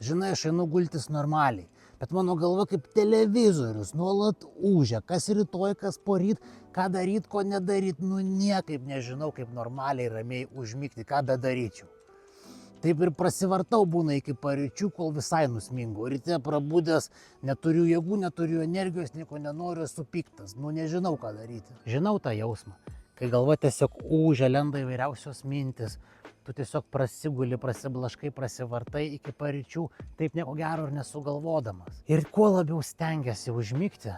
Žinai, aš einu gultis normaliai, bet mano galva kaip televizorius, nuolat ūžia, kas rytoj, kas poryt, ką daryt, ko nedaryt, niekaip nežinau, kaip normaliai, ramiai užmigti, ką bedaryčiau. Taip ir prasivartau būna iki paryčių, kol visai nusmingu. Ryte prabudęs, neturiu jėgų, neturiu energijos, nieko nenoriu, esu piktas. Nežinau, ką daryti. Žinau tą jausmą, kai galva tiesiog ūžia, lenda įvairiausios mintis. Tu tiesiog prasiguli, prasiblaškai, prasivartai iki paryčių, taip nieko gero ir nesugalvodamas. Ir kuo labiau stengiasi užmigti,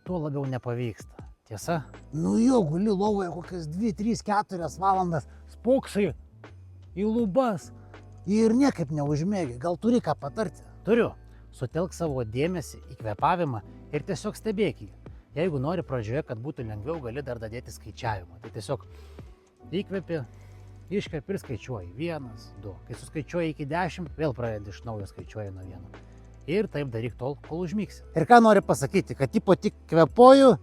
tuo labiau nepavyksta. Tiesa? Jo, guli lovoje kokias 2, 3, 4 valandas, spoksai į lubas ir niekaip neužmėgi. Gal turi ką patarti? Turiu. Sutelk savo dėmesį į kvėpavimą ir tiesiog stebėk jį. Jeigu nori pradžioje, kad būtų lengviau, gali dar dadėti skaičiavimą. Tai tiesiog įkvepi, iškvepi ir skaičiuoji. 1, 2. Kai suskaičiuoji iki 10, vėl pradedi iš naujo skaičiuoji nuo 1. Ir taip daryk tol, kol užmigsi. Ir ką nori pasakyti, kad tipo tik kvepuoju,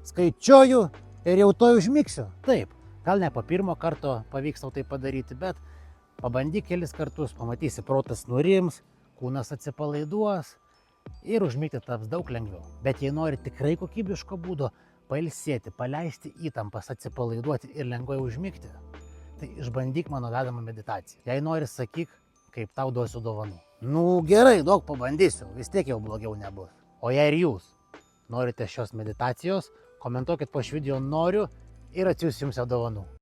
skaičiuoju ir jau to užmigsiu? Taip. Gal ne po pirmo karto pavyks tau tai padaryti, bet pabandyk kelis kartus, pamatysi, protas nurims, kūnas atsipalaiduos ir užmigti taps daug lengviau. Bet jei nori tikrai kokybiško būdo pailsėti, paleisti įtampas, atsipalaiduoti ir lengvai užmigti, tai išbandyk mano vedamą meditaciją. Jei nori, sakyk, kaip tau duosiu dovanų. Gerai, daug pabandysiu, vis tiek jau blogiau nebus. O jei ir jūs norite šios meditacijos, komentuokit po šio video noriu ir atsiųsiu jums dovanų.